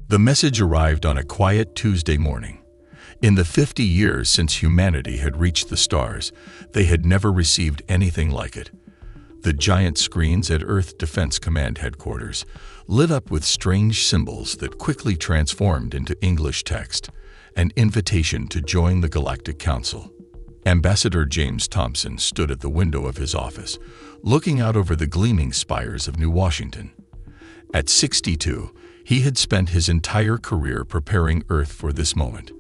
The message arrived on a quiet Tuesday morning. In the 50 years since humanity had reached the stars, they had never received anything like it. The giant screens at Earth Defense Command headquarters lit up with strange symbols that quickly transformed into English text, an invitation to join the Galactic Council. Ambassador James Thompson stood at the window of his office, looking out over the gleaming spires of New Washington. At 62, he had spent his entire career preparing Earth for this moment.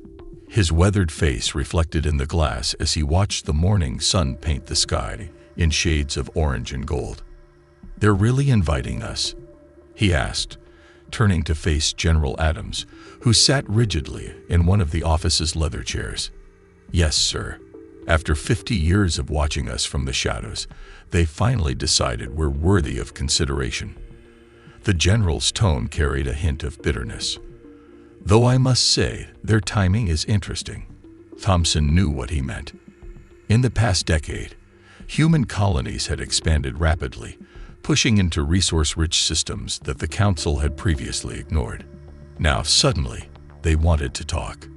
His weathered face reflected in the glass as he watched the morning sun paint the sky in shades of orange and gold. "They're really inviting us?" he asked, turning to face General Adams, who sat rigidly in one of the office's leather chairs. "Yes, sir. After 50 years of watching us from the shadows, they finally decided we're worthy of consideration." The general's tone carried a hint of bitterness. "Though I must say, their timing is interesting." Thompson knew what he meant. In the past decade, human colonies had expanded rapidly, pushing into resource-rich systems that the Council had previously ignored. Now, suddenly, they wanted to talk.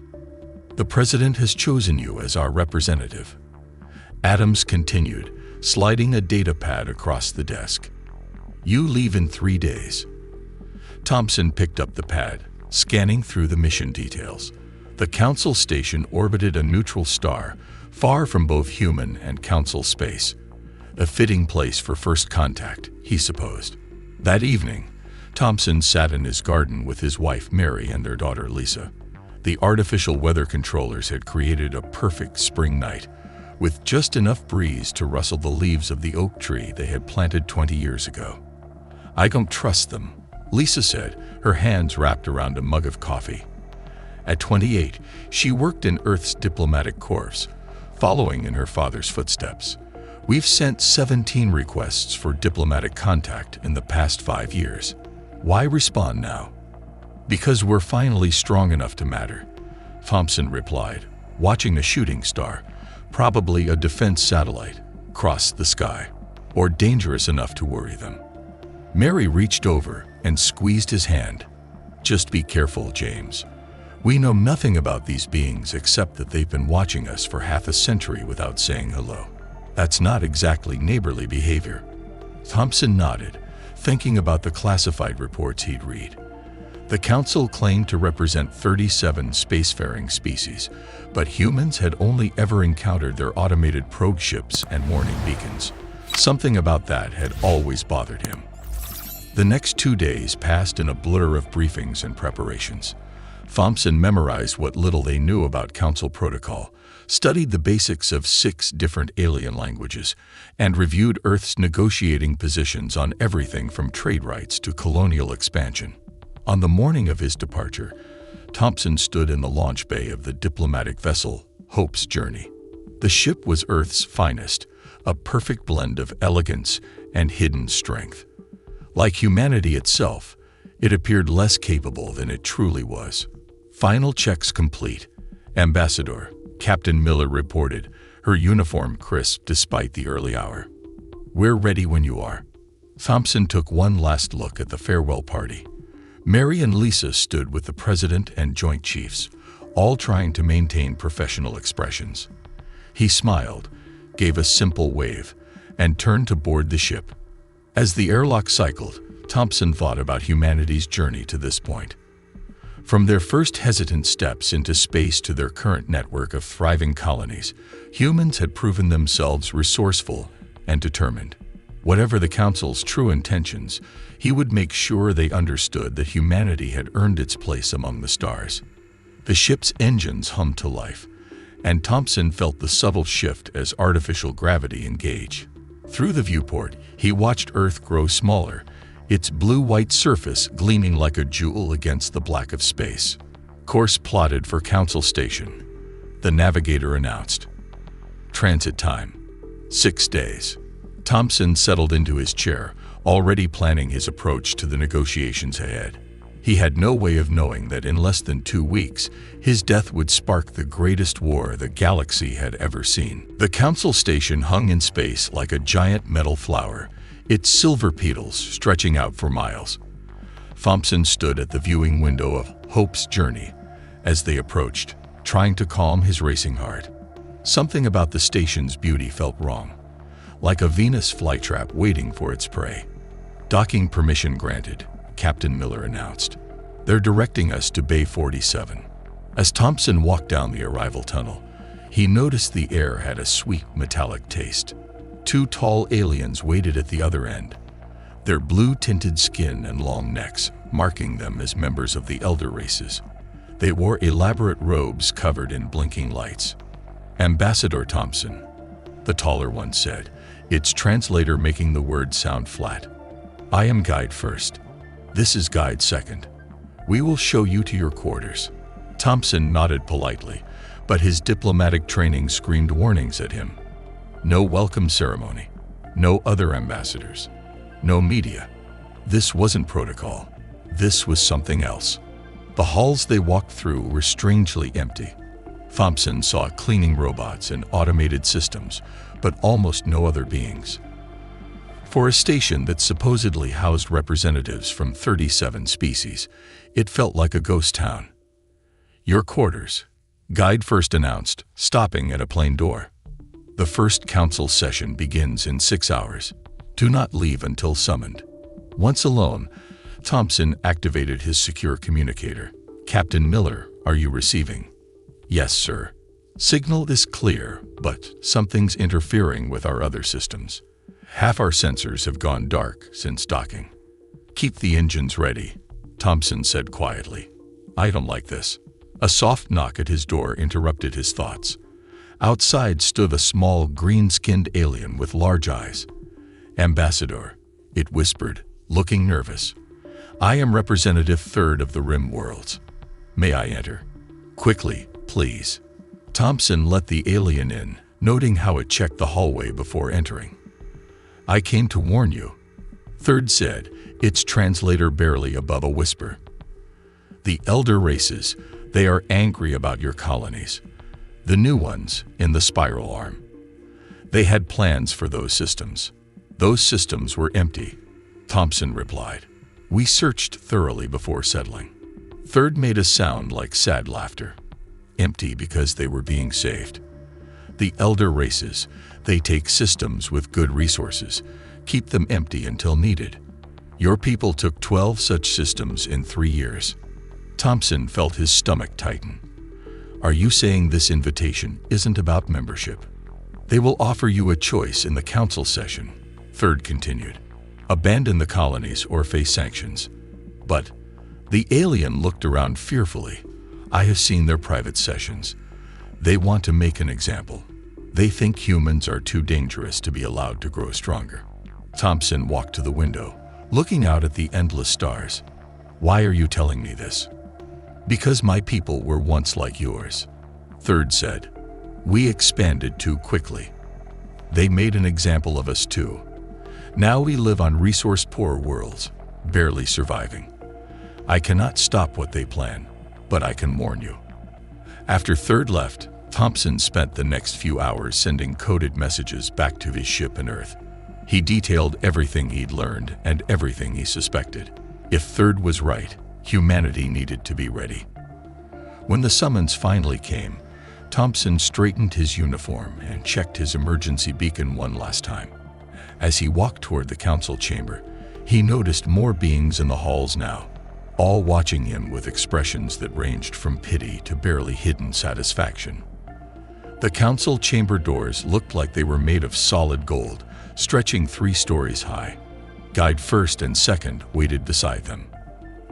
"The President has chosen you as our representative," Adams continued, sliding a data pad across the desk. "You leave in 3 days." Thompson picked up the pad, scanning through the mission details. The Council station orbited a neutral star, far from both human and Council space. A fitting place for first contact, he supposed. That evening, Thompson sat in his garden with his wife Mary and their daughter Lisa. The artificial weather controllers had created a perfect spring night, with just enough breeze to rustle the leaves of the oak tree they had planted 20 years ago. "I don't trust them," Lisa said, her hands wrapped around a mug of coffee. At 28, she worked in Earth's diplomatic corps, following in her father's footsteps. "We've sent 17 requests for diplomatic contact in the past 5 years. Why respond now?" "Because we're finally strong enough to matter," Thompson replied, watching a shooting star, probably a defense satellite, cross the sky, or dangerous enough to worry them. Mary reached over and squeezed his hand. "Just be careful, James. We know nothing about these beings except that they've been watching us for half a century without saying hello. That's not exactly neighborly behavior." Thompson nodded, thinking about the classified reports he'd read. The Council claimed to represent 37 spacefaring species, but humans had only ever encountered their automated probe ships and warning beacons. Something about that had always bothered him. The next 2 days passed in a blur of briefings and preparations. Thompson memorized what little they knew about Council protocol, studied the basics of 6 different alien languages, and reviewed Earth's negotiating positions on everything from trade rights to colonial expansion. On the morning of his departure, Thompson stood in the launch bay of the diplomatic vessel Hope's Journey. The ship was Earth's finest, a perfect blend of elegance and hidden strength. Like humanity itself, it appeared less capable than it truly was. "Final checks complete," Ambassador Captain Miller reported, her uniform crisp despite the early hour. "We're ready when you are." Thompson took one last look at the farewell party. Mary and Lisa stood with the President and Joint Chiefs, all trying to maintain professional expressions. He smiled, gave a simple wave, and turned to board the ship. As the airlock cycled, Thompson thought about humanity's journey to this point. From their first hesitant steps into space to their current network of thriving colonies, humans had proven themselves resourceful and determined. Whatever the Council's true intentions, he would make sure they understood that humanity had earned its place among the stars. The ship's engines hummed to life, and Thompson felt the subtle shift as artificial gravity engaged. Through the viewport, he watched Earth grow smaller, its blue-white surface gleaming like a jewel against the black of space. "Course plotted for Council Station," the navigator announced. "Transit time, 6 days." Thompson settled into his chair, already planning his approach to the negotiations ahead. He had no way of knowing that in less than 2 weeks, his death would spark the greatest war the galaxy had ever seen. The Council Station hung in space like a giant metal flower, its silver petals stretching out for miles. Thompson stood at the viewing window of Hope's journey, as they approached, trying to calm his racing heart. Something about the station's beauty felt wrong, like a Venus flytrap waiting for its prey. Docking permission granted, Captain Miller announced. They're directing us to Bay 47. As Thompson walked down the arrival tunnel, he noticed the air had a sweet metallic taste. Two tall aliens waited at the other end, their blue-tinted skin and long necks marking them as members of the elder races. They wore elaborate robes covered in blinking lights. Ambassador Thompson, the taller one said, its translator making the word sound flat. I am Guide First. This is Guide Second. We will show you to your quarters. Thompson nodded politely, but his diplomatic training screamed warnings at him. No welcome ceremony. No other ambassadors. No media. This wasn't protocol. This was something else. The halls they walked through were strangely empty. Thompson saw cleaning robots and automated systems, but almost no other beings. For a station that supposedly housed representatives from 37 species, it felt like a ghost town. Your quarters, Guide First announced, stopping at a plain door. The first council session begins in 6 hours. Do not leave until summoned. Once alone, Thompson activated his secure communicator. Captain Miller, are you receiving? Yes, sir. Signal is clear, but something's interfering with our other systems. Half our sensors have gone dark since docking. Keep the engines ready, Thompson said quietly. I don't like this. A soft knock at his door interrupted his thoughts. Outside stood a small, green-skinned alien with large eyes. Ambassador, it whispered, looking nervous. I am Representative Third of the Rim Worlds. May I enter? Quickly, please. Thompson let the alien in, noting how it checked the hallway before entering. I came to warn you, Third said, its translator barely above a whisper. The elder races, they are angry about your colonies. The new ones in the spiral arm. They had plans for those systems. Those systems were empty, Thompson replied. We searched thoroughly before settling. Third made a sound like sad laughter. Empty because they were being saved. The elder races, they take systems with good resources, keep them empty until needed. Your people took 12 such systems in 3 years. Thompson felt his stomach tighten. Are you saying this invitation isn't about membership? They will offer you a choice in the council session, Third continued. Abandon the colonies or face sanctions. But the alien looked around fearfully. I have seen their private sessions. They want to make an example. They think humans are too dangerous to be allowed to grow stronger. Thompson walked to the window, looking out at the endless stars. Why are you telling me this? Because my people were once like yours, Third said. We expanded too quickly. They made an example of us too. Now we live on resource-poor worlds, barely surviving. I cannot stop what they plan, but I can warn you. After Third left, Thompson spent the next few hours sending coded messages back to his ship and Earth. He detailed everything he'd learned and everything he suspected. If Third was right, humanity needed to be ready. When the summons finally came, Thompson straightened his uniform and checked his emergency beacon one last time. As he walked toward the council chamber, he noticed more beings in the halls now, all watching him with expressions that ranged from pity to barely hidden satisfaction. The council chamber doors looked like they were made of solid gold, stretching 3 stories high. Guide First and Second waited beside them.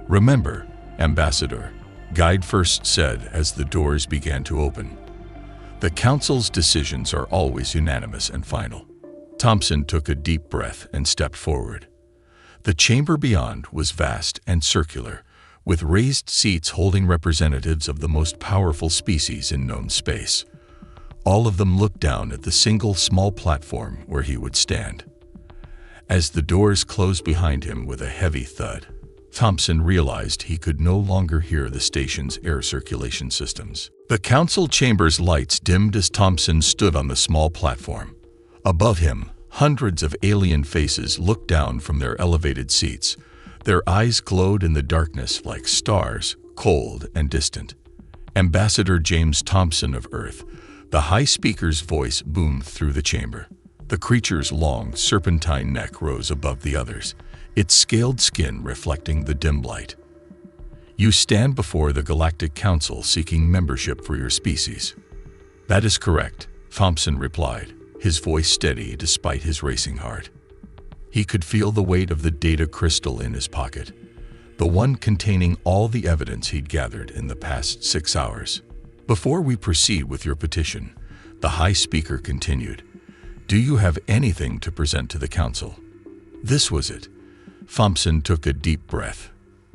Remember, Ambassador, Guide First said as the doors began to open. The council's decisions are always unanimous and final. Thompson took a deep breath and stepped forward. The chamber beyond was vast and circular, with raised seats holding representatives of the most powerful species in known space. All of them looked down at the single small platform where he would stand. As the doors closed behind him with a heavy thud, Thompson realized he could no longer hear the station's air circulation systems. The council chamber's lights dimmed as Thompson stood on the small platform. Above him, hundreds of alien faces looked down from their elevated seats. Their eyes glowed in the darkness like stars, cold and distant. Ambassador James Thompson of Earth. The High Speaker's voice boomed through the chamber. The creature's long, serpentine neck rose above the others, its scaled skin reflecting the dim light. You stand before the Galactic Council seeking membership for your species. That is correct, Thompson replied, his voice steady despite his racing heart. He could feel the weight of the data crystal in his pocket, the one containing all the evidence he'd gathered in the past 6 hours. Before we proceed with your petition, the High Speaker continued, do you have anything to present to the Council? This was it. Thompson took a deep breath.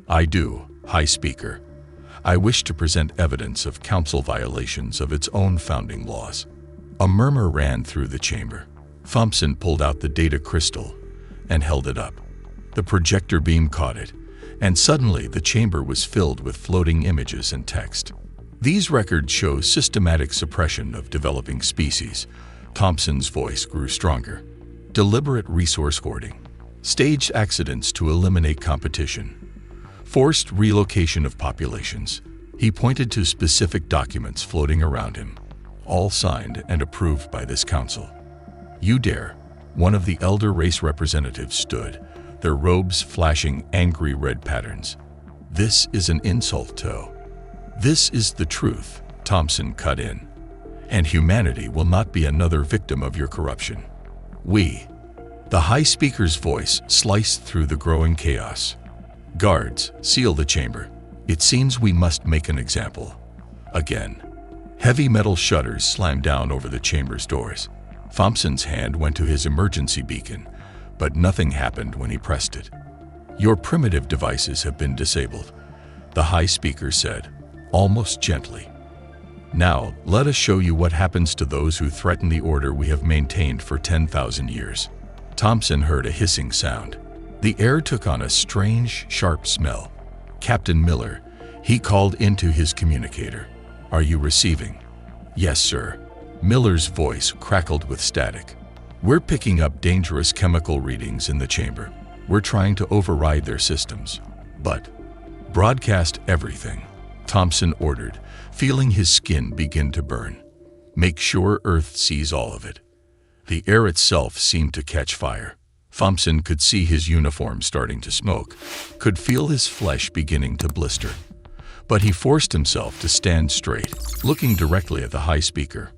I do, High Speaker. I wish to present evidence of Council violations of its own founding laws. A murmur ran through the chamber. Thompson pulled out the data crystal and held it up. The projector beam caught it, and suddenly the chamber was filled with floating images and text. These records show systematic suppression of developing species. Thompson's voice grew stronger. Deliberate resource hoarding, staged accidents to eliminate competition, forced relocation of populations. He pointed to specific documents floating around him, all signed and approved by this council. You dare? One of the elder race representatives stood, their robes flashing angry red patterns. This is an insult, Toe. This is the truth, Thompson cut in. And humanity will not be another victim of your corruption. We. The High Speaker's voice sliced through the growing chaos. Guards, seal the chamber. It seems we must make an example. Again. Heavy metal shutters slammed down over the chamber's doors. Thompson's hand went to his emergency beacon, but nothing happened when he pressed it. Your primitive devices have been disabled, the High Speaker said, almost gently. Now, let us show you what happens to those who threaten the order we have maintained for 10,000 years. Thompson heard a hissing sound. The air took on a strange, sharp smell. Captain Miller, he called into his communicator. Are you receiving? Yes, sir. Miller's voice crackled with static. We're picking up dangerous chemical readings in the chamber. We're trying to override their systems. But broadcast everything, Thompson ordered, feeling his skin begin to burn. Make sure Earth sees all of it. The air itself seemed to catch fire. Thompson could see his uniform starting to smoke, could feel his flesh beginning to blister. But he forced himself to stand straight, looking directly at the High Speaker.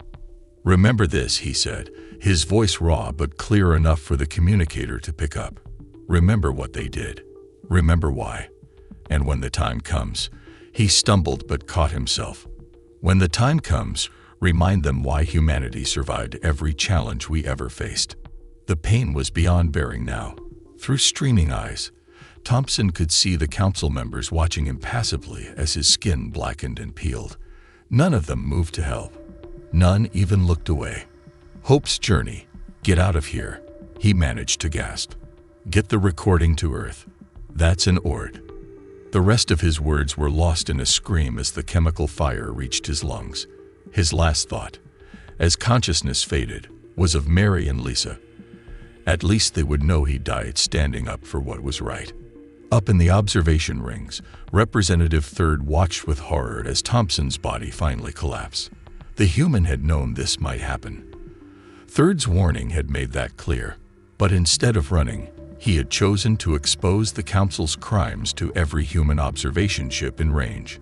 Remember this, he said, his voice raw but clear enough for the communicator to pick up. Remember what they did. Remember why. And when the time comes, he stumbled but caught himself. When the time comes, remind them why humanity survived every challenge we ever faced. The pain was beyond bearing now. Through streaming eyes, Thompson could see the council members watching impassively as his skin blackened and peeled. None of them moved to help. None even looked away. Hope's journey. Get out of here, he managed to gasp. Get the recording to Earth. That's an ord. The rest of his words were lost in a scream as the chemical fire reached his lungs. His last thought, as consciousness faded, was of Mary and Lisa. At least they would know he died standing up for what was right. Up in the observation rings, Representative Third watched with horror as Thompson's body finally collapsed. The human had known this might happen. Third's warning had made that clear, but instead of running, he had chosen to expose the Council's crimes to every human observation ship in range.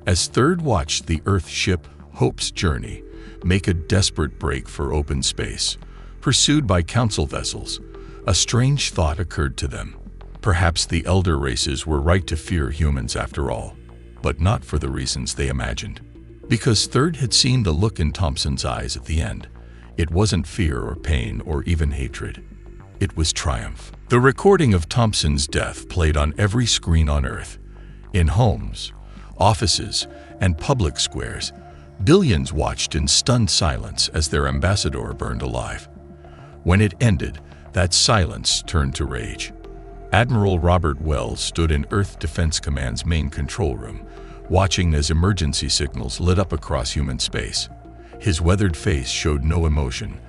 As Third watched the Earth ship Hope's Journey make a desperate break for open space, pursued by Council vessels, a strange thought occurred to them. Perhaps the elder races were right to fear humans after all, but not for the reasons they imagined. Because Third had seen the look in Thompson's eyes at the end. It wasn't fear or pain or even hatred. It was triumph. The recording of Thompson's death played on every screen on Earth. In homes, offices, and public squares, billions watched in stunned silence as their ambassador burned alive. When it ended, that silence turned to rage. Admiral Robert Wells stood in Earth Defense Command's main control room, watching as emergency signals lit up across human space. His weathered face showed no emotion,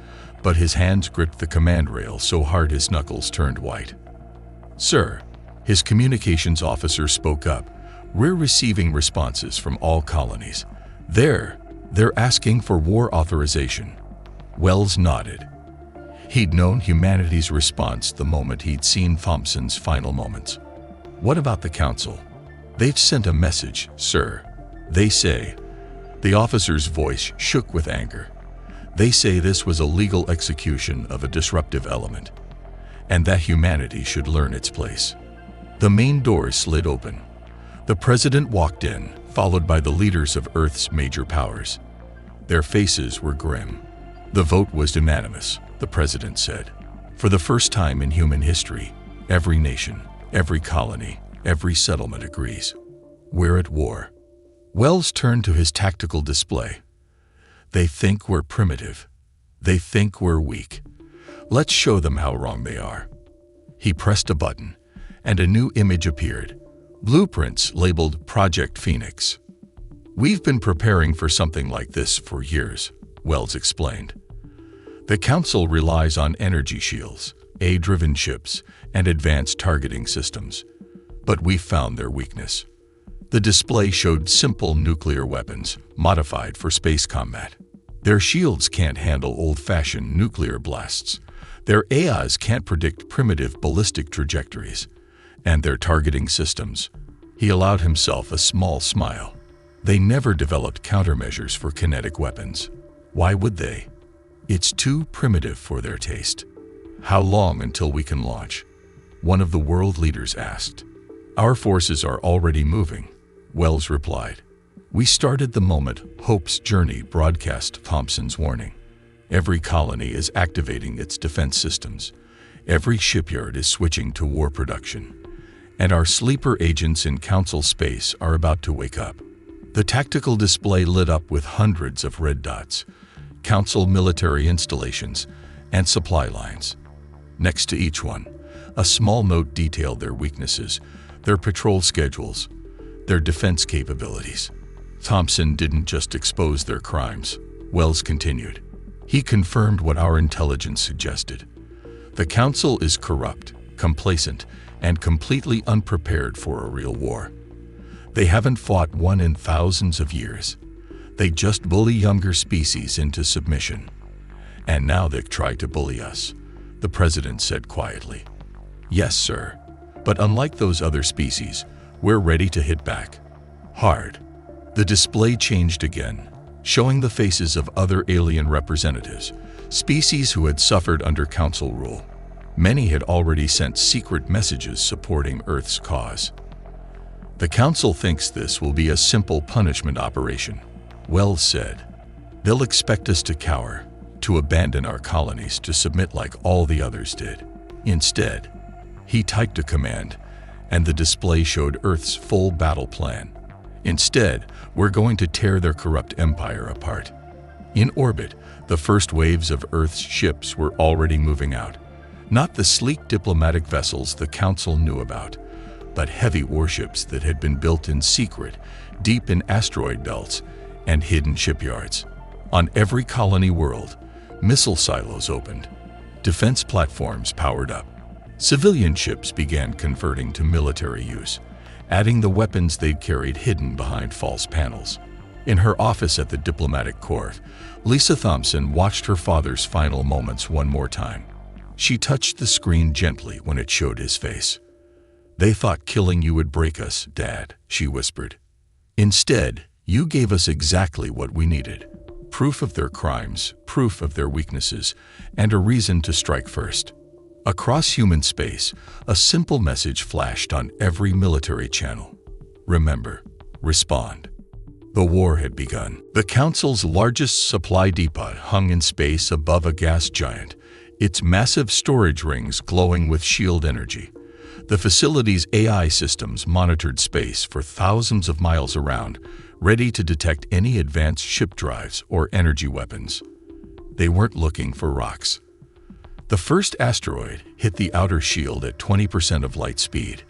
but his hands gripped the command rail so hard his knuckles turned white. Sir, his communications officer spoke up, We're receiving responses from all colonies. They're asking for war authorization. Wells nodded. He'd known humanity's response the moment he'd seen Thompson's final moments. What about the Council? They've sent a message, sir. They say. The officer's voice shook with anger. They say this was a legal execution of a disruptive element, and that humanity should learn its place. The main door slid open. The president walked in, followed by the leaders of Earth's major powers. Their faces were grim. The vote was unanimous, the president said. For the first time in human history, every nation, every colony, every settlement agrees. We're at war. Wells turned to his tactical display. They think we're primitive. They think we're weak. Let's show them how wrong they are. He pressed a button, and a new image appeared. Blueprints labeled Project Phoenix. We've been preparing for something like this for years, Wells explained. The Council relies on energy shields, AI-driven ships, and advanced targeting systems. But we found their weakness. The display showed simple nuclear weapons, modified for space combat. Their shields can't handle old-fashioned nuclear blasts. Their AIs can't predict primitive ballistic trajectories. And their targeting systems. He allowed himself a small smile. They never developed countermeasures for kinetic weapons. Why would they? It's too primitive for their taste. How long until we can launch? One of the world leaders asked. Our forces are already moving, Wells replied. We started the moment Hope's Journey broadcast Thompson's warning. Every colony is activating its defense systems. Every shipyard is switching to war production. And our sleeper agents in Council space are about to wake up. The tactical display lit up with hundreds of red dots, Council military installations, and supply lines. Next to each one, a small note detailed their weaknesses, their patrol schedules, their defense capabilities. Thompson didn't just expose their crimes, Wells continued. He confirmed what our intelligence suggested. The Council is corrupt, complacent, and completely unprepared for a real war. They haven't fought one in thousands of years. They just bully younger species into submission. And now they've tried to bully us, the president said quietly. Yes, sir. But unlike those other species, we're ready to hit back. Hard. The display changed again, showing the faces of other alien representatives, species who had suffered under Council rule. Many had already sent secret messages supporting Earth's cause. The Council thinks this will be a simple punishment operation, Wells said. They'll expect us to cower, to abandon our colonies, to submit like all the others did. Instead, he typed a command, and the display showed Earth's full battle plan. Instead, we're going to tear their corrupt empire apart. In orbit, the first waves of Earth's ships were already moving out. Not the sleek diplomatic vessels the Council knew about, but heavy warships that had been built in secret, deep in asteroid belts and hidden shipyards. On every colony world, missile silos opened. Defense platforms powered up. Civilian ships began converting to military use, adding the weapons they'd carried hidden behind false panels. In her office at the diplomatic court, Lisa Thompson watched her father's final moments one more time. She touched the screen gently when it showed his face. They thought killing you would break us, Dad, she whispered. Instead, you gave us exactly what we needed. Proof of their crimes, proof of their weaknesses, and a reason to strike first. Across human space, a simple message flashed on every military channel. Remember, respond. The war had begun. The Council's largest supply depot hung in space above a gas giant, its massive storage rings glowing with shield energy. The facility's AI systems monitored space for thousands of miles around, ready to detect any advanced ship drives or energy weapons. They weren't looking for rocks. The first asteroid hit the outer shield at 20% of light speed.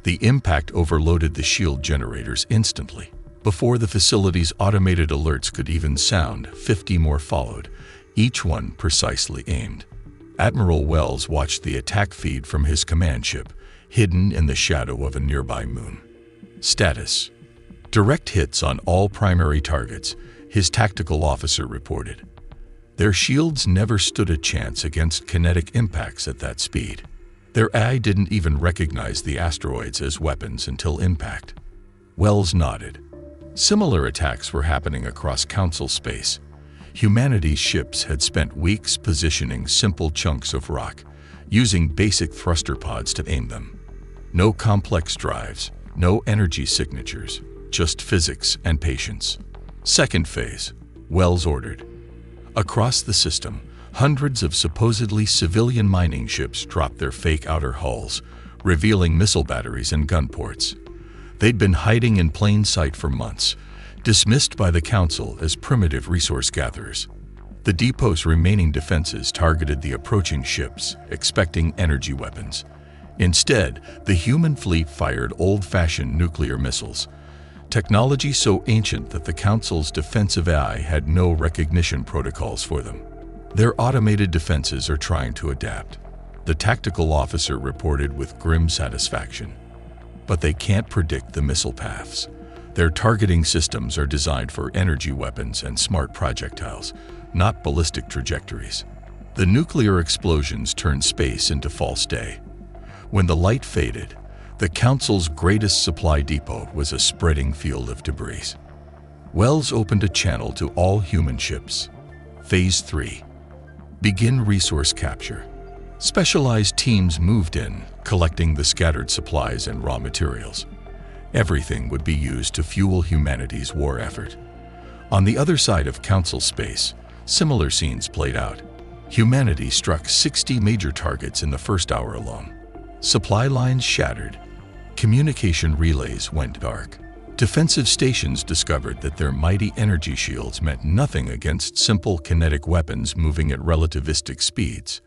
The impact overloaded the shield generators instantly. Before the facility's automated alerts could even sound, 50 more followed, each one precisely aimed. Admiral Wells watched the attack feed from his command ship, hidden in the shadow of a nearby moon. Status: direct hits on all primary targets, his tactical officer reported. Their shields never stood a chance against kinetic impacts at that speed. Their AI didn't even recognize the asteroids as weapons until impact. Wells nodded. Similar attacks were happening across Council space. Humanity's ships had spent weeks positioning simple chunks of rock, using basic thruster pods to aim them. No complex drives, no energy signatures, just physics and patience. Second phase, Wells ordered. Across the system, hundreds of supposedly civilian mining ships dropped their fake outer hulls, revealing missile batteries and gun ports. They'd been hiding in plain sight for months, dismissed by the Council as primitive resource gatherers. The depot's remaining defenses targeted the approaching ships, expecting energy weapons. Instead, the human fleet fired old-fashioned nuclear missiles, technology so ancient that the Council's defensive AI had no recognition protocols for them. Their automated defenses are trying to adapt, the tactical officer reported with grim satisfaction. But they can't predict the missile paths. Their targeting systems are designed for energy weapons and smart projectiles, not ballistic trajectories. The nuclear explosions turned space into false day. When the light faded, the Council's greatest supply depot was a spreading field of debris. Wells opened a channel to all human ships. Phase 3. Begin resource capture. Specialized teams moved in, collecting the scattered supplies and raw materials. Everything would be used to fuel humanity's war effort. On the other side of Council space, similar scenes played out. Humanity struck 60 major targets in the first hour alone. Supply lines shattered. Communication relays went dark. Defensive stations discovered that their mighty energy shields meant nothing against simple kinetic weapons moving at relativistic speeds.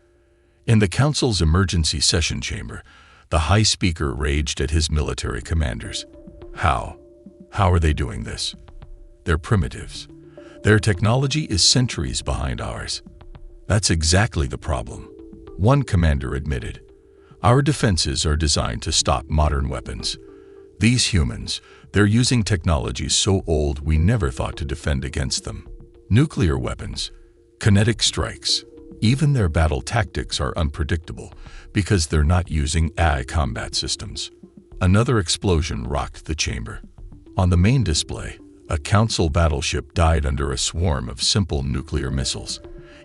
In the Council's emergency session chamber, the High Speaker raged at his military commanders. How are they doing this? They're primitives. Their technology is centuries behind ours. That's exactly the problem, one commander admitted. Our defenses are designed to stop modern weapons. These humans, they're using technology so old we never thought to defend against them. Nuclear weapons, kinetic strikes, even their battle tactics are unpredictable because they're not using AI combat systems. Another explosion rocked the chamber. On the main display, a Council battleship died under a swarm of simple nuclear missiles.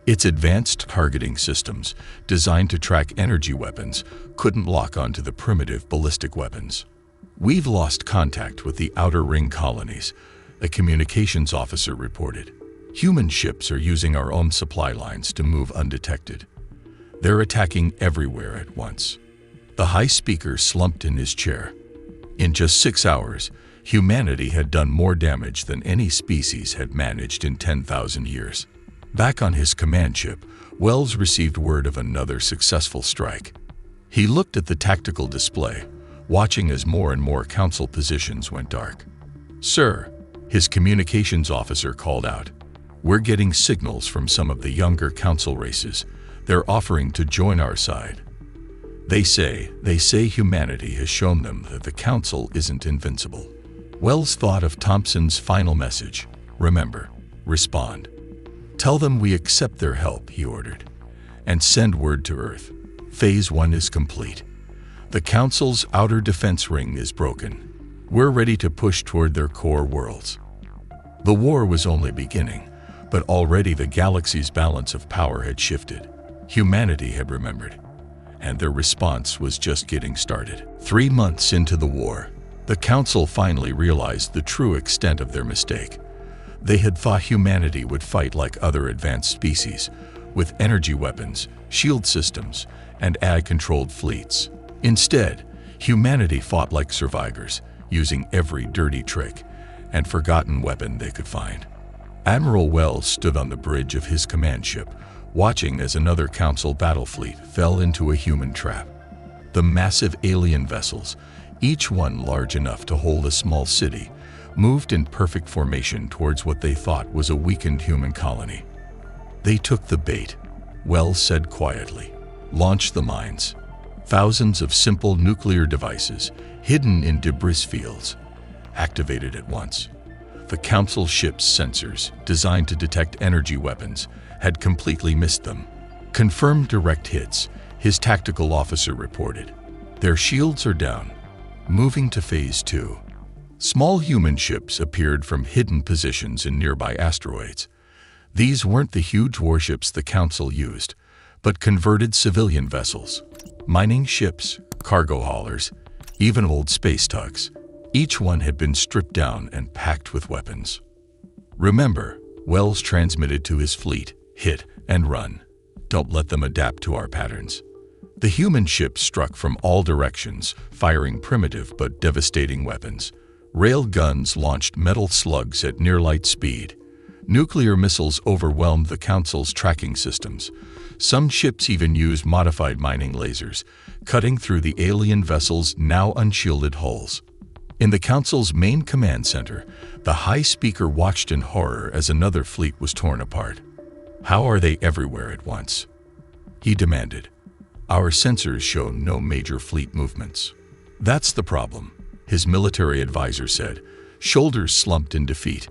Its advanced targeting systems, designed to track energy weapons, couldn't lock onto the primitive ballistic weapons. We've lost contact with the Outer Ring colonies, a communications officer reported. Human ships are using our own supply lines to move undetected. They're attacking everywhere at once. The High Speaker slumped in his chair. In just 6 hours, humanity had done more damage than any species had managed in 10,000 years. Back on his command ship, Wells received word of another successful strike. He looked at the tactical display, watching as more and more Council positions went dark. "Sir," his communications officer called out, "we're getting signals from some of the younger Council races. They're offering to join our side. They say humanity has shown them that the Council isn't invincible." Wells thought of Thompson's final message. "Remember, respond. Tell them we accept their help," he ordered. "And send word to Earth. Phase 1 is complete. The Council's outer defense ring is broken. We're ready to push toward their core worlds." The war was only beginning, but already the galaxy's balance of power had shifted. Humanity had remembered, and their response was just getting started. 3 months into the war, the Council finally realized the true extent of their mistake. They had thought humanity would fight like other advanced species, with energy weapons, shield systems, and AI-controlled fleets. Instead, humanity fought like survivors, using every dirty trick and forgotten weapon they could find. Admiral Wells stood on the bridge of his command ship, watching as another Council battle fleet fell into a human trap. The massive alien vessels, each one large enough to hold a small city, moved in perfect formation towards what they thought was a weakened human colony. "They took the bait," Wells said quietly. "Launch the mines." Thousands of simple nuclear devices, hidden in debris fields, activated at once. The Council ship's sensors, designed to detect energy weapons, had completely missed them. Confirmed direct hits, his tactical officer reported. Their shields are down. Moving to Phase 2. Small human ships appeared from hidden positions in nearby asteroids. These weren't the huge warships the Council used, but converted civilian vessels. Mining ships, cargo haulers, even old space tugs. Each one had been stripped down and packed with weapons. Remember, Wells transmitted to his fleet, hit and run. Don't let them adapt to our patterns. The human ships struck from all directions, firing primitive but devastating weapons. Rail guns launched metal slugs at near-light speed. Nuclear missiles overwhelmed the Council's tracking systems. Some ships even used modified mining lasers, cutting through the alien vessels' now unshielded hulls. In the Council's main command center, the High Speaker watched in horror as another fleet was torn apart. How are they everywhere at once? He demanded. Our sensors show no major fleet movements. That's the problem, his military advisor said, shoulders slumped in defeat.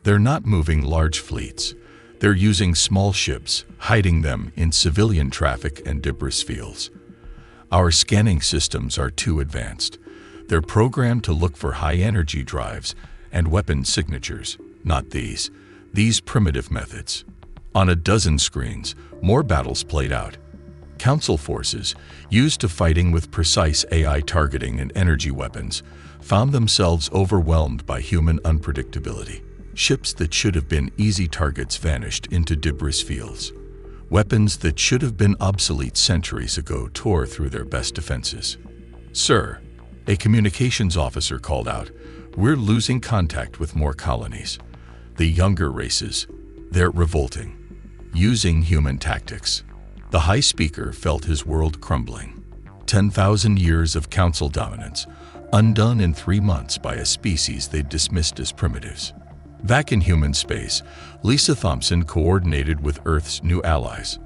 They're not moving large fleets. They're using small ships, hiding them in civilian traffic and debris fields. Our scanning systems are too advanced. They're programmed to look for high-energy drives and weapon signatures, not these primitive methods. On a dozen screens, more battles played out. Council forces, used to fighting with precise AI targeting and energy weapons, found themselves overwhelmed by human unpredictability. Ships that should have been easy targets vanished into debris fields. Weapons that should have been obsolete centuries ago tore through their best defenses. Sir, a communications officer called out, we're losing contact with more colonies. The younger races, they're revolting, using human tactics. The High Speaker felt his world crumbling. 10,000 years of Council dominance, undone in 3 months by a species they'd dismissed as primitives. Back in human space, Lisa Thompson coordinated with Earth's new allies.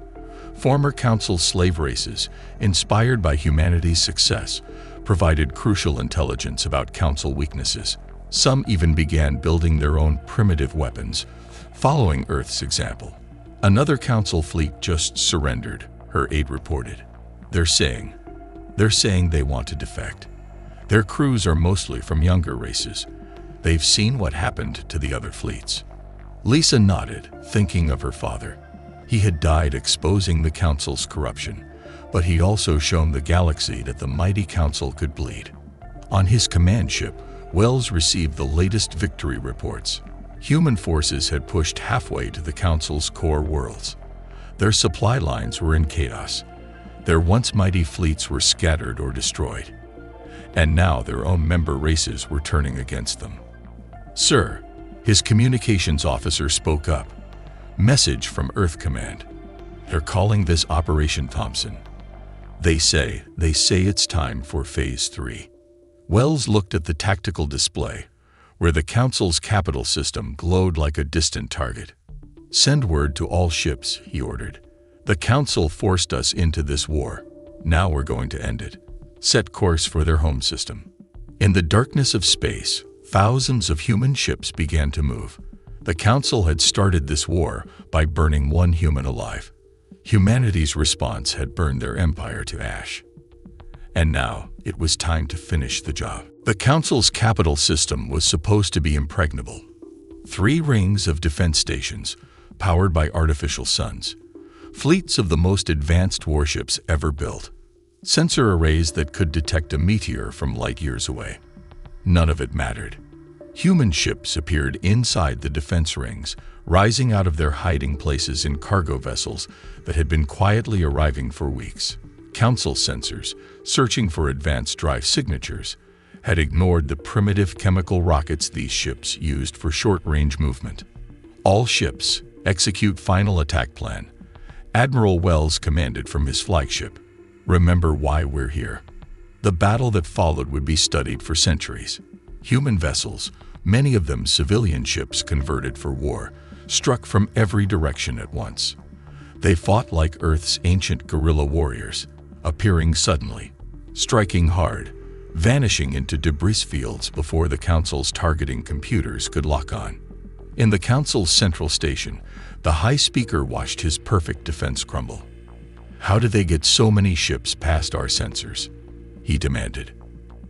Former Council slave races, inspired by humanity's success, provided crucial intelligence about Council weaknesses. Some even began building their own primitive weapons, following Earth's example. Another Council fleet just surrendered, her aide reported. They're saying they want to defect. Their crews are mostly from younger races. They've seen what happened to the other fleets. Lisa nodded, thinking of her father. He had died exposing the Council's corruption, but he'd also shown the galaxy that the mighty Council could bleed. On his command ship, Wells received the latest victory reports. Human forces had pushed halfway to the Council's core worlds. Their supply lines were in chaos. Their once mighty fleets were scattered or destroyed. And now their own member races were turning against them. Sir, his communications officer spoke up. Message from Earth Command. They're calling this Operation Thompson. They say it's time for Phase 3. Wells looked at the tactical display, where the Council's capital system glowed like a distant target. Send word to all ships, he ordered. The Council forced us into this war. Now we're going to end it. Set course for their home system. In the darkness of space, thousands of human ships began to move. The Council had started this war by burning one human alive. Humanity's response had burned their empire to ash. And now, it was time to finish the job. The Council's capital system was supposed to be impregnable. 3 rings of defense stations, powered by artificial suns. Fleets of the most advanced warships ever built. Sensor arrays that could detect a meteor from light years away. None of it mattered. Human ships appeared inside the defense rings, rising out of their hiding places in cargo vessels that had been quietly arriving for weeks. Council sensors, searching for advanced drive signatures, had ignored the primitive chemical rockets these ships used for short-range movement. All ships, execute final attack plan. Admiral Wells commanded from his flagship. Remember why we're here. The battle that followed would be studied for centuries. Human vessels, many of them civilian ships converted for war, struck from every direction at once. They fought like Earth's ancient guerrilla warriors, appearing suddenly, striking hard, vanishing into debris fields before the Council's targeting computers could lock on. In the Council's central station, the High Speaker watched his perfect defense crumble. "How did they get so many ships past our sensors?" he demanded.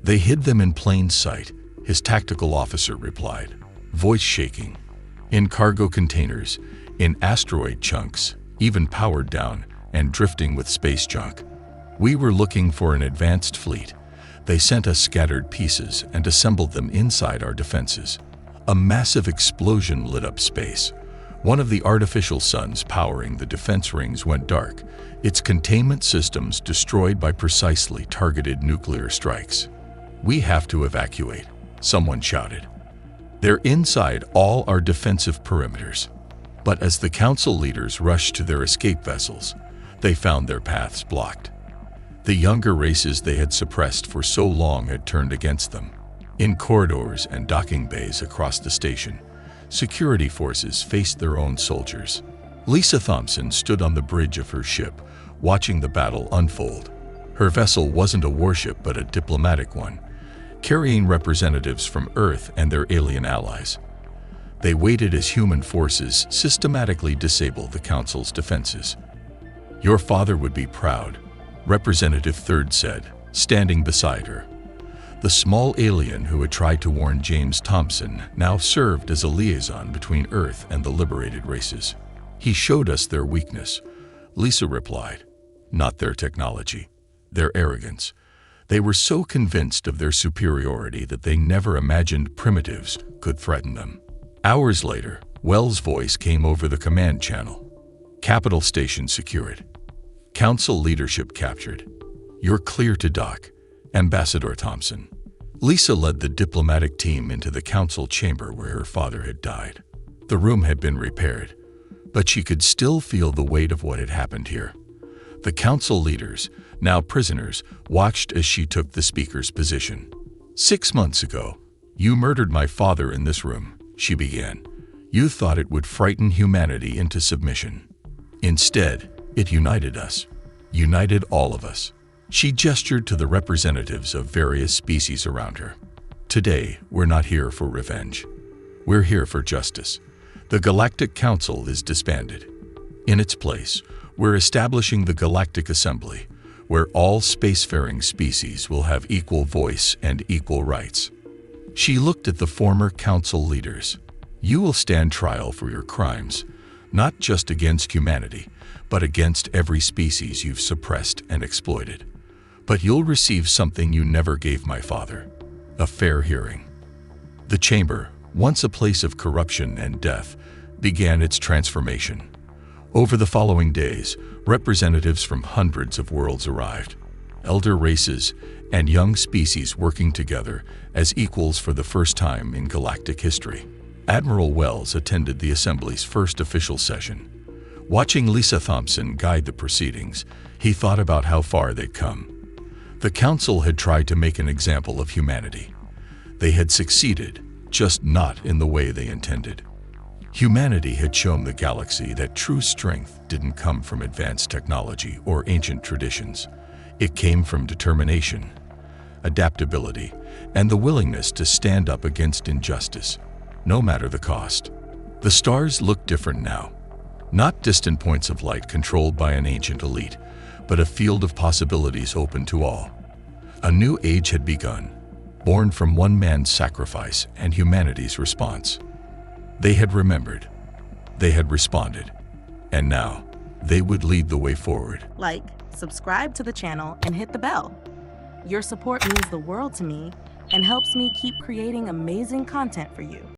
"They hid them in plain sight," his tactical officer replied, voice shaking. "In cargo containers, in asteroid chunks, even powered down and drifting with space junk. We were looking for an advanced fleet. They sent us scattered pieces and assembled them inside our defenses." A massive explosion lit up space. One of the artificial suns powering the defense rings went dark, its containment systems destroyed by precisely targeted nuclear strikes. "We have to evacuate," someone shouted. "They're inside all our defensive perimeters." But as the Council leaders rushed to their escape vessels, they found their paths blocked. The younger races they had suppressed for so long had turned against them. In corridors and docking bays across the station, security forces faced their own soldiers. Lisa Thompson stood on the bridge of her ship, watching the battle unfold. Her vessel wasn't a warship but a diplomatic one, carrying representatives from Earth and their alien allies. They waited as human forces systematically disabled the Council's defenses. "Your father would be proud," Representative Third said, standing beside her. The small alien who had tried to warn James Thompson now served as a liaison between Earth and the liberated races. "He showed us their weakness," Lisa replied. "Not their technology, their arrogance. They were so convinced of their superiority that they never imagined primitives could threaten them." Hours later, Wells' voice came over the command channel. "Capital Station secured. Council leadership captured. You're clear to dock, Ambassador Thompson." Lisa led the diplomatic team into the Council chamber where her father had died. The room had been repaired, but she could still feel the weight of what had happened here. The Council leaders, now prisoners, watched as she took the Speaker's position. "6 months ago, you murdered my father in this room," she began. "You thought it would frighten humanity into submission. Instead, it united us. United all of us." She gestured to the representatives of various species around her. "Today, we're not here for revenge. We're here for justice. The Galactic Council is disbanded. In its place, we're establishing the Galactic Assembly, where all spacefaring species will have equal voice and equal rights." She looked at the former Council leaders. "You will stand trial for your crimes, not just against humanity, but against every species you've suppressed and exploited. But you'll receive something you never gave my father: a fair hearing." The chamber, once a place of corruption and death, began its transformation. Over the following days, representatives from hundreds of worlds arrived, elder races and young species working together as equals for the first time in galactic history. Admiral Wells attended the Assembly's first official session. Watching Lisa Thompson guide the proceedings, he thought about how far they'd come. The Council had tried to make an example of humanity. They had succeeded, just not in the way they intended. Humanity had shown the galaxy that true strength didn't come from advanced technology or ancient traditions. It came from determination, adaptability, and the willingness to stand up against injustice, no matter the cost. The stars looked different now. Not distant points of light controlled by an ancient elite, but a field of possibilities open to all. A new age had begun, born from one man's sacrifice and humanity's response. They had remembered, they had responded, and now they would lead the way forward. Like, subscribe to the channel and hit the bell. Your support means the world to me and helps me keep creating amazing content for you.